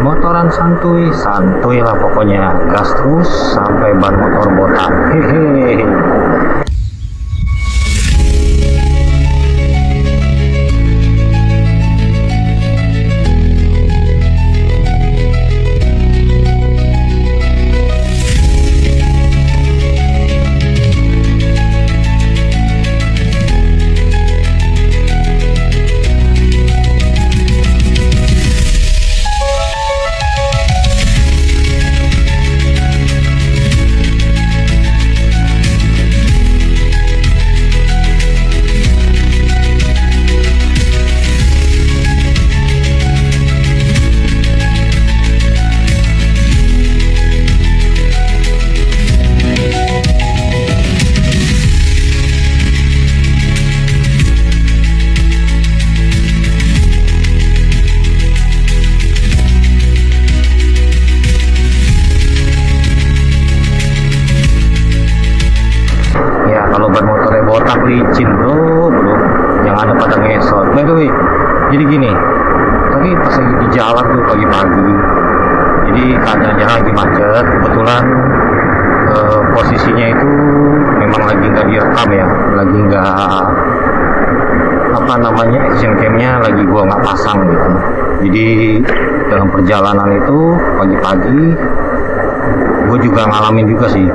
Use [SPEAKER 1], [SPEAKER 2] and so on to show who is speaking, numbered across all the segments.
[SPEAKER 1] Motoran santuy, santuy lah pokoknya, gas terus sampai ban motor botak. Hehehe. Botak licin bro, yang ada pada ngesot. By the way, jadi gini, tadi pas lagi di jalan tuh pagi-pagi, jadi keadaannya lagi macet, kebetulan posisinya itu memang lagi nggak direkam ya, lagi nggak apa namanya action camnya lagi gua nggak pasang gitu. Jadi dalam perjalanan itu pagi-pagi, gue juga ngalamin juga sih.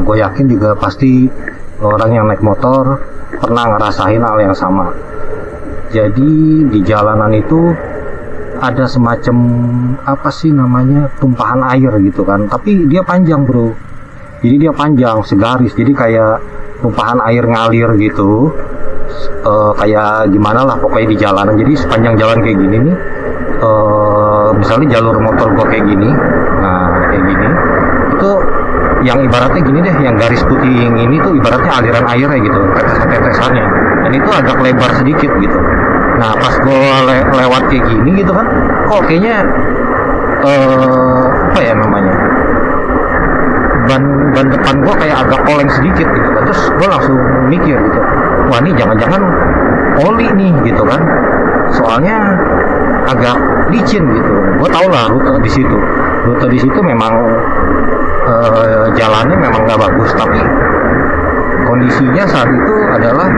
[SPEAKER 1] Gue yakin juga pasti orang yang naik motor pernah ngerasain hal yang sama. Jadi di jalanan itu ada semacam apa sih namanya, tumpahan air gitu kan, tapi dia panjang bro. Jadi dia panjang segaris, jadi kayak tumpahan air ngalir gitu. Kayak gimana lah pokoknya di jalanan. Jadi sepanjang jalan kayak gini nih, misalnya jalur motor gua kayak gini, nah kayak gini itu yang ibaratnya gini deh, yang garis putih yang ini tuh ibaratnya aliran airnya gitu, tetesan-tetesannya, dan itu agak lebar sedikit gitu. Nah pas gue lewat kayak gini gitu kan, kok kayaknya apa ya namanya, ban depan gue kayak agak oleng sedikit gitu kan. Terus gue langsung mikir gitu, wah ini jangan-jangan oli nih gitu kan, soalnya agak licin gitu. Gue tau lah rute di situ memang jalannya memang nggak bagus, tapi kondisinya saat itu adalah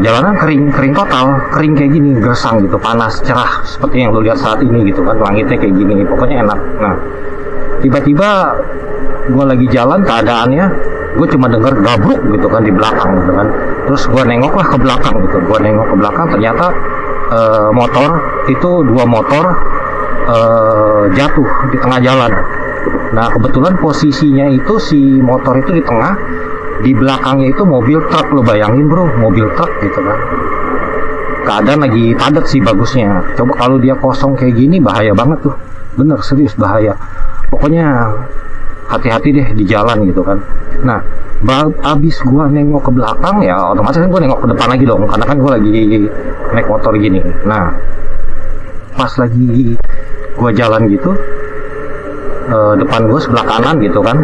[SPEAKER 1] jalanan kering total, kering kayak gini, gersang gitu, panas, cerah seperti yang lo lihat saat ini gitu kan, langitnya kayak gini, pokoknya enak. Nah tiba-tiba gue lagi jalan, keadaannya gue cuma denger gabruk gitu kan di belakang gitu kan. Terus gue nengok lah ke belakang gitu, ternyata motor itu, dua motor jatuh di tengah jalan. Nah kebetulan posisinya itu si motor itu di tengah, di belakangnya itu mobil truk. Lo bayangin bro, mobil truk gitu kan. Keadaan lagi padat sih bagusnya. Coba kalau dia kosong kayak gini bahaya banget tuh, bener serius bahaya. Pokoknya hati-hati deh di jalan gitu kan. Nah abis gua nengok ke belakang ya otomatis kan gua nengok ke depan lagi dong, karena kan gua lagi naik motor gini. Nah pas lagi gua jalan gitu, depan gue sebelah kanan gitu kan,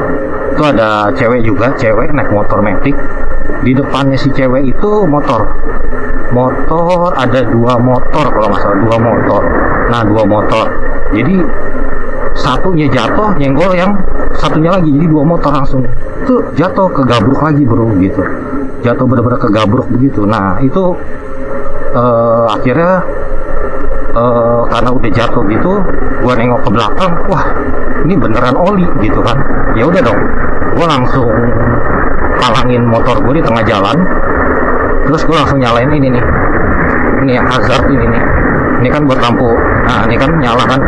[SPEAKER 1] itu ada cewek naik motor Matic. Di depannya si cewek itu motor ada dua motor kalau nggak salah, dua motor. Jadi satunya jatuh nyenggol yang satunya lagi, jadi dua motor langsung itu jatuh, kegabruk lagi bro gitu, jatuh bener-bener kegabruk begitu. Nah itu akhirnya karena udah jatuh gitu, gue nengok ke belakang, wah ini beneran oli gitu kan. Ya udah dong, gue langsung palangin motor gue di tengah jalan, terus gue langsung nyalain ini yang hazard ini kan buat lampu. Nah ini kan nyala kan,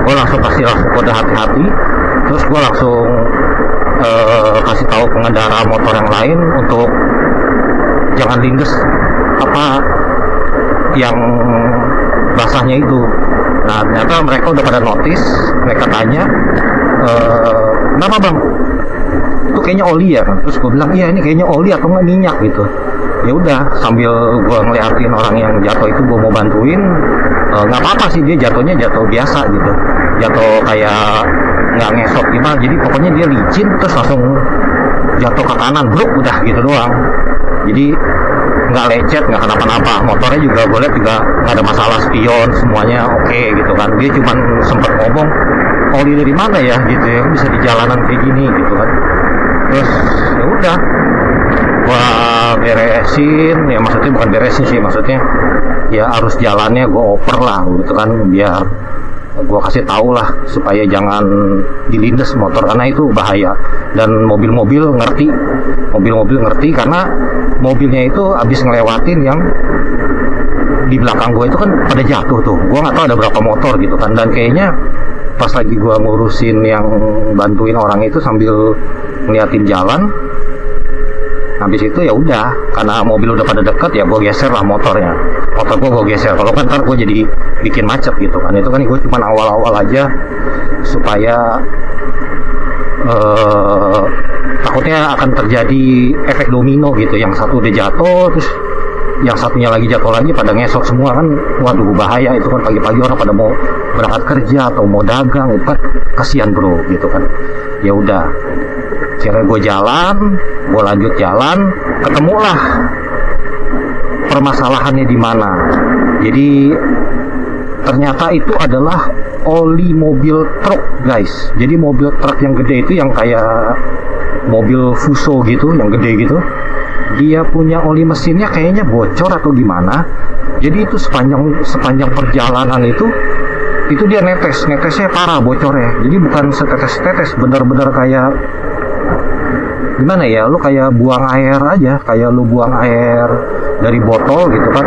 [SPEAKER 1] gue langsung kode hati-hati. Terus gue langsung kasih tahu pengendara motor yang lain untuk jangan lindes apa yang basahnya itu. Nah ternyata mereka udah pada notice, mereka tanya, kenapa bang? Itu kayaknya oli ya? Terus gue bilang iya ini kayaknya oli atau nggak minyak gitu. Ya udah, sambil gue ngeliatin orang yang jatuh itu, gue mau bantuin. Nggak apa-apa sih, dia jatuhnya jatuh biasa gitu, jatuh kayak nggak ngesot gimana. Jadi pokoknya dia licin terus langsung jatuh ke kanan, bruk, udah gitu doang. Jadi nggak lecet, nggak kenapa-napa. Motornya juga gue lihat juga nggak ada masalah, spion semuanya oke gitu kan. Dia cuman sempat ngomong oli dari mana ya gitu ya, bisa di jalanan kayak gini gitu kan. Terus ya udah gua beresin, ya maksudnya bukan beresin sih, maksudnya ya arus jalannya gua oper lah gitu kan, biar gua kasih tahu lah supaya jangan dilindes motor, karena itu bahaya. Dan mobil-mobil ngerti karena mobilnya itu habis ngelewatin yang di belakang gue itu kan pada jatuh tuh. Gue nggak tahu ada berapa motor gitu kan, dan kayaknya pas lagi gue ngurusin yang bantuin orang itu sambil ngeliatin jalan, habis itu ya udah, karena mobil udah pada deket ya gue geser lah motor gue geser. Kalau kan ntar gue jadi bikin macet gitu kan. Itu kan gue cuman awal-awal aja supaya takutnya akan terjadi efek domino gitu, yang satu udah jatuh terus yang satunya lagi jatuh lagi, pada ngesot semua kan. Waduh bahaya itu kan, pagi-pagi orang pada mau berangkat kerja atau mau dagang, itu kan kasihan bro gitu kan. Ya udah, kira gue lanjut jalan, ketemulah permasalahannya di mana. Jadi ternyata itu adalah oli mobil truk guys. Jadi mobil truk yang gede itu, yang kayak mobil Fuso gitu, yang gede gitu, dia punya oli mesinnya kayaknya bocor atau gimana. Jadi itu sepanjang perjalanan itu dia netesnya parah bocornya. Jadi bukan setetes-tetes, benar-benar kayak gimana ya, lu kayak buang air aja, kayak lu buang air dari botol gitu kan,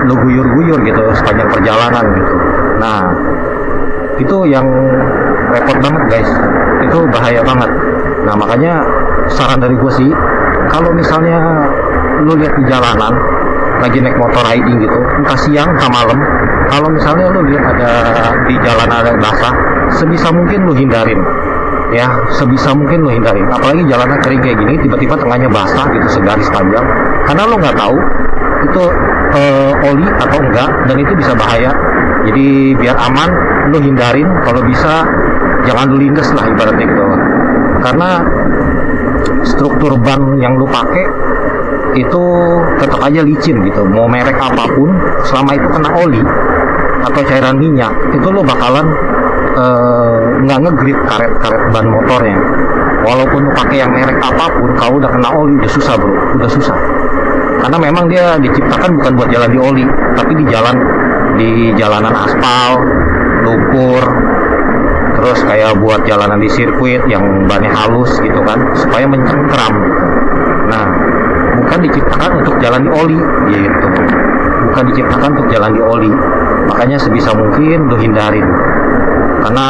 [SPEAKER 1] lu guyur-guyur gitu sepanjang perjalanan gitu. Nah itu yang repot banget guys, itu bahaya banget. Nah makanya saran dari gue sih, kalau misalnya lu lihat di jalanan lagi naik motor riding gitu, entah siang entah malam, kalau misalnya lu lihat ada di jalan ada basah, sebisa mungkin lu hindarin ya, apalagi jalanan kering kayak gini, tiba-tiba tengahnya basah gitu segaris panjang, karena lu nggak tahu itu oli atau enggak, dan itu bisa bahaya. Jadi biar aman lu hindarin, kalau bisa jangan lu lindes lah ibaratnya gitu, karena struktur ban yang lu pakai itu tetap aja licin gitu, mau merek apapun, selama itu kena oli atau cairan minyak, itu lu bakalan nggak ngegrip karet ban motornya. Walaupun lu pakai yang merek apapun, kalau udah kena oli udah susah bro, udah susah. Karena memang dia diciptakan bukan buat jalan di oli, tapi di jalanan aspal, lumpur, terus kayak buat jalanan di sirkuit yang bannya halus gitu kan, supaya mencengkram gitu. Nah bukan diciptakan untuk jalan di oli gitu, bukan diciptakan untuk jalan di oli. Makanya sebisa mungkin lu hindarin, karena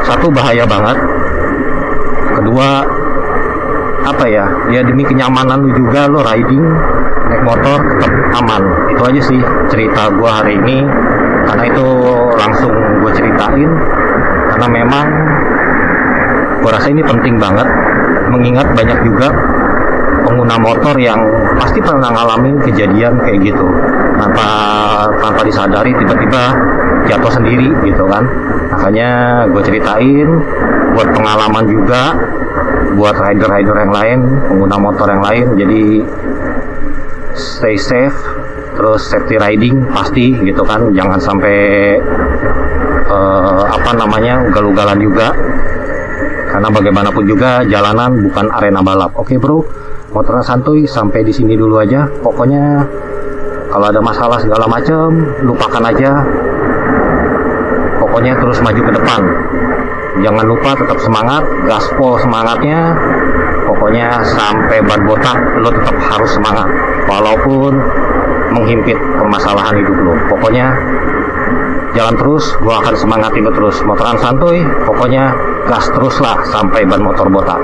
[SPEAKER 1] satu bahaya banget, kedua apa ya demi kenyamanan lu juga, lu riding naik motor tetap aman. Itu aja sih cerita gua hari ini, karena itu langsung gue ceritain karena memang gua rasa ini penting banget, mengingat banyak juga pengguna motor yang pasti pernah ngalamin kejadian kayak gitu, tanpa disadari tiba-tiba jatuh sendiri gitu kan. Makanya gue ceritain buat pengalaman juga buat rider-rider yang lain, pengguna motor yang lain. Jadi stay safe, terus safety riding pasti gitu kan, jangan sampai ugal-ugalan juga, karena bagaimanapun juga jalanan bukan arena balap. Oke bro, motornya santuy, sampai di sini dulu aja. Pokoknya kalau ada masalah segala macam lupakan aja, pokoknya terus maju ke depan. Jangan lupa tetap semangat, gaspol semangatnya. Pokoknya sampai ban botak lo tetap harus semangat, walaupun menghimpit permasalahan hidup lo. Pokoknya jalan terus, gua akan semangatin lo terus. Motoran santuy, pokoknya gas terus lah sampai ban motor botak.